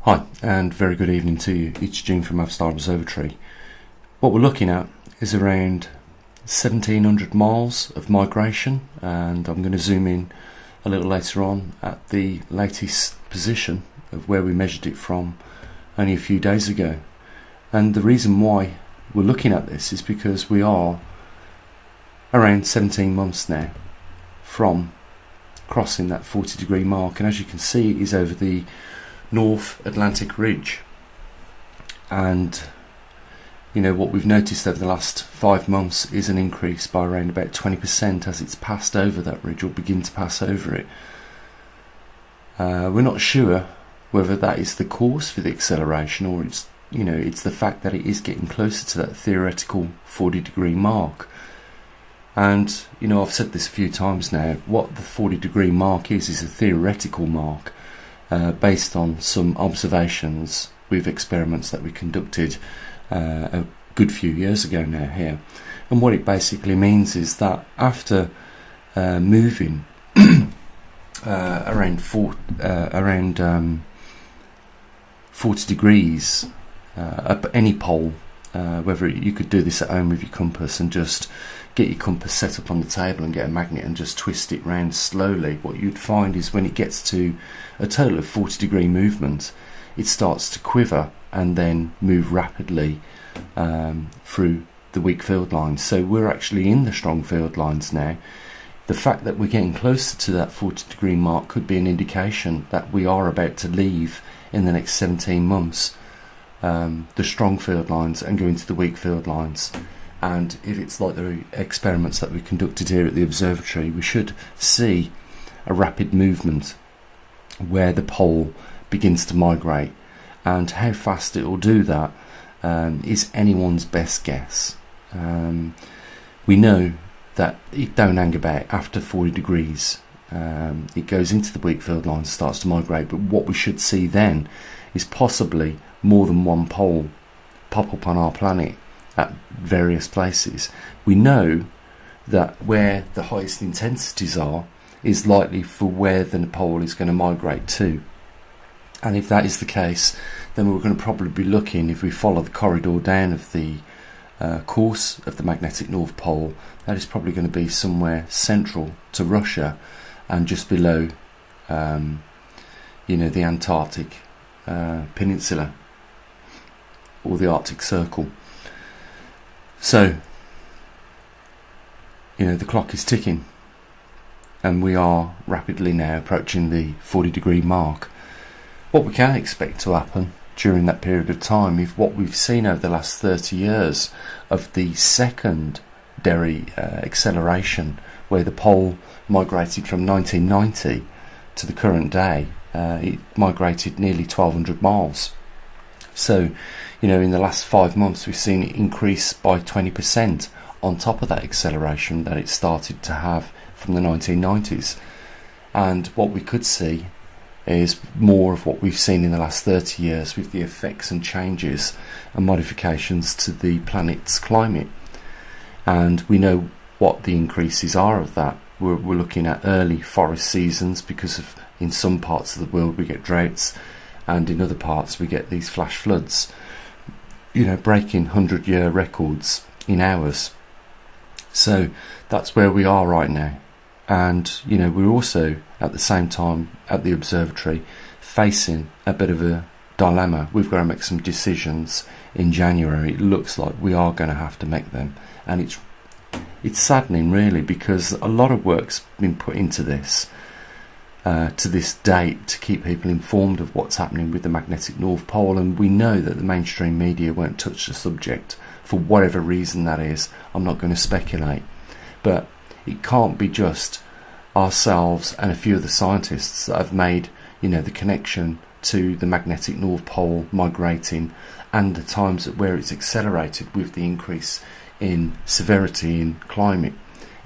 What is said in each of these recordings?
Hi, and very good evening to you. It's June from DEVASTATE Observatory. What we're looking at is around 1700 miles of migration, and I'm going to zoom in a little later on at the latest position of where we measured it from only a few days ago. And the reason why we're looking at this is because we are around 17 months now from crossing that 40-degree mark, and as you can see, it is over the North Atlantic Ridge. And what we've noticed over the last 5 months is an increase by around about 20% as it's passed over that ridge, or begin to pass over it. We're not sure whether that is the cause for the acceleration, or it's the fact that it is getting closer to that theoretical 40-degree mark. And I've said this a few times now, what the 40-degree mark is a theoretical mark based on some observations with experiments that we conducted a good few years ago now here. And what it basically means is that after moving around 40 degrees up any pole, whether you could do this at home with your compass and just get your compass set up on the table and get a magnet and just twist it round slowly, what you'd find is when it gets to a total of 40-degree movement, it starts to quiver and then move rapidly through the weak field lines. So we're actually in the strong field lines now. The fact that we're getting closer to that 40-degree mark could be an indication that we are about to leave in the next 17 months the strong field lines and go into the weak field lines. And if it's like the experiments that we conducted here at the observatory, we should see a rapid movement where the pole begins to migrate. And how fast it will do that is anyone's best guess. We know that it don't hang about after 40 degrees. It goes into the weak field lines, starts to migrate, but what we should see then is possibly more than one pole pop up on our planet at various places. We know that where the highest intensities are is likely for where the pole is going to migrate to. And if that is the case, then we're going to probably be looking, if we follow the corridor down of the course of the magnetic North Pole, that is probably going to be somewhere central to Russia and just below the Antarctic peninsula or the Arctic Circle. So the clock is ticking and we are rapidly now approaching the 40-degree mark. What we can expect to happen during that period of time is what we've seen over the last 30 years of the secondary acceleration, where the pole migrated from 1990 to the current day. It migrated nearly 1,200 miles. So, in the last 5 months, we've seen it increase by 20% on top of that acceleration that it started to have from the 1990s. And what we could see is more of what we've seen in the last 30 years with the effects and changes and modifications to the planet's climate. And we know what the increases are of that. We're looking at early forest seasons because of, in some parts of the world we get droughts, and in other parts we get these flash floods, breaking 100-year records in hours. So that's where we are right now. And we're also at the same time at the observatory facing a bit of a dilemma. We've got to make some decisions in January. It looks like we are going to have to make them, and it's saddening really, because a lot of work's been put into this to this date to keep people informed of what's happening with the magnetic North Pole, and we know that the mainstream media won't touch the subject for whatever reason that is. I'm not going to speculate, but it can't be just ourselves and a few of the scientists that have made the connection to the magnetic North Pole migrating and the times where it's accelerated with the increase in severity in climate.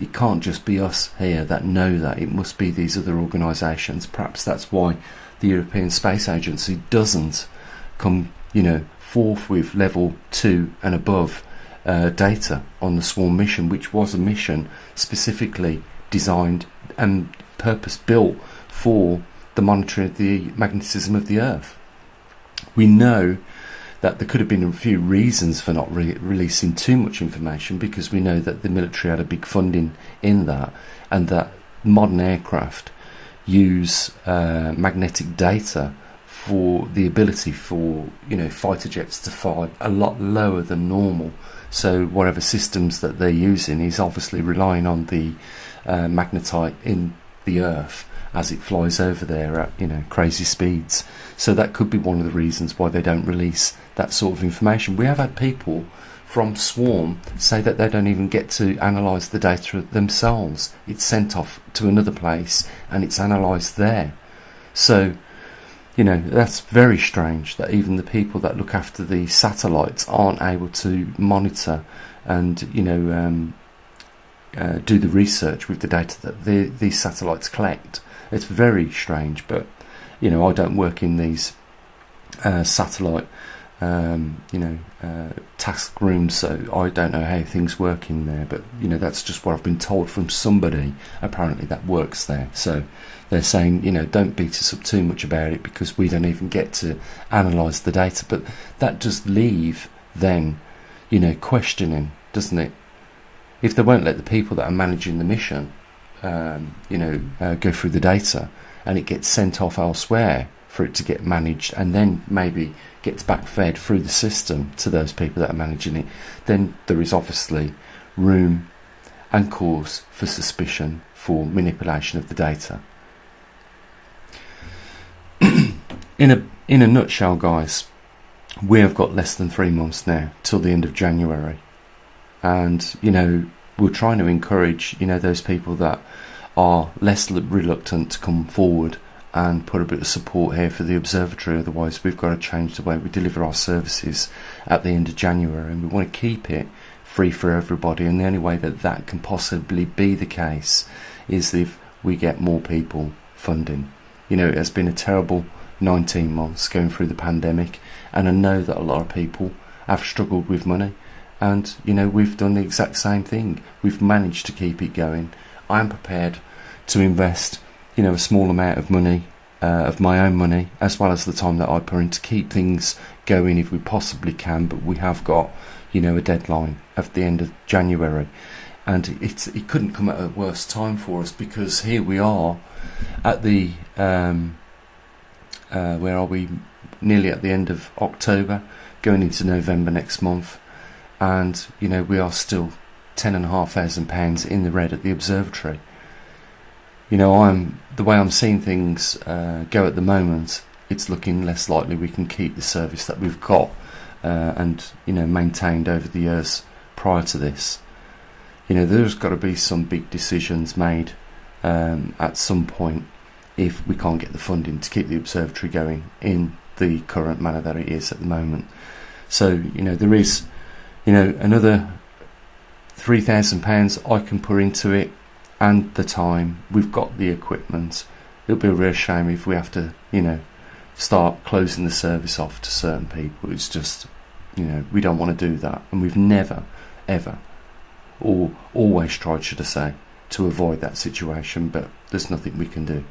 It can't just be us here that know that. It must be these other organisations. Perhaps that's why the European Space Agency doesn't come forth with level 2 and above data on the Swarm mission, which was a mission specifically designed and purpose built for the monitoring of the magnetism of the Earth. We know that there could have been a few reasons for not releasing too much information, because we know that the military had a big funding in that, and that modern aircraft use magnetic data for the ability for fighter jets to fly a lot lower than normal. So whatever systems that they're using is obviously relying on the magnetite in the earth as it flies over there at crazy speeds. So that could be one of the reasons why they don't release that sort of information. We have had people from Swarm say that they don't even get to analyse the data themselves. It's sent off to another place and it's analysed there. So that's very strange that even the people that look after the satellites aren't able to monitor and do the research with the data that these satellites collect. It's very strange, but I don't work in these satellite task rooms, so I don't know how things work in there, but that's just what I've been told from somebody apparently that works there. So they're saying don't beat us up too much about it, because we don't even get to analyse the data. But that does leave then questioning, doesn't it? If they won't let the people that are managing the mission go through the data, and it gets sent off elsewhere for it to get managed, and then maybe gets backfed through the system to those people that are managing it, then there is obviously room and cause for suspicion for manipulation of the data. In a nutshell, guys, we have got less than 3 months now till the end of January, and we're trying to encourage those people that are less reluctant to come forward and put a bit of support here for the observatory. Otherwise we've got to change the way we deliver our services at the end of January, and we want to keep it free for everybody, and the only way that that can possibly be the case is if we get more people funding. It has been a terrible 19 months going through the pandemic, and I know that a lot of people have struggled with money, and we've done the exact same thing. We've managed to keep it going. I'm prepared to invest a small amount of money, of my own money, as well as the time that I put in, to keep things going if we possibly can. But we have got a deadline at the end of January, and it couldn't come at a worse time for us, because here we are at the where are we, nearly at the end of October, going into November next month, and we are still £10,500 in the red at the observatory. The way I'm seeing things go at the moment, it's looking less likely we can keep the service that we've got and maintained over the years prior to this. There's got to be some big decisions made at some point if we can't get the funding to keep the observatory going in the current manner that it is at the moment. So there is another £3,000 I can put into it, and the time. We've got the equipment. It'll be a real shame if we have to start closing the service off to certain people. It's just we don't want to do that, and we've never ever, or always tried, should I say, to avoid that situation, but there's nothing we can do.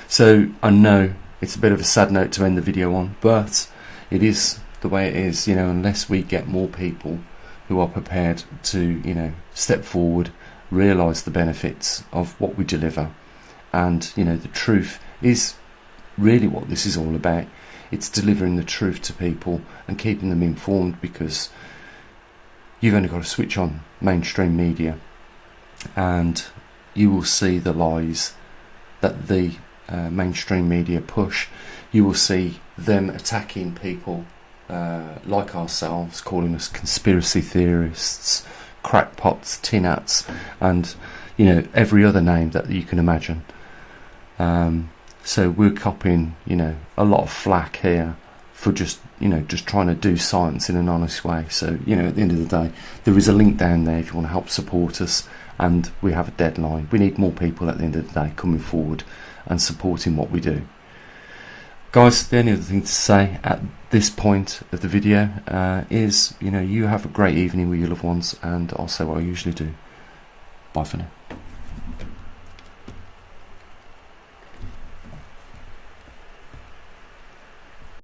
So I know it's a bit of a sad note to end the video on, but it is the way it is. Unless we get more people who are prepared to step forward, realise the benefits of what we deliver, and the truth is really what this is all about. It's delivering the truth to people and keeping them informed, because you've only got to switch on mainstream media and you will see the lies that the mainstream media push. You will see them attacking people like ourselves, calling us conspiracy theorists, crackpots, tin hats, and every other name that you can imagine. So we're copying a lot of flack here for just trying to do science in an honest way. So at the end of the day, there is a link down there if you want to help support us, and we have a deadline. We need more people at the end of the day coming forward and supporting what we do. Guys, the only other thing to say at this point of the video is you have a great evening with your loved ones, and I'll say what I usually do. Bye for now.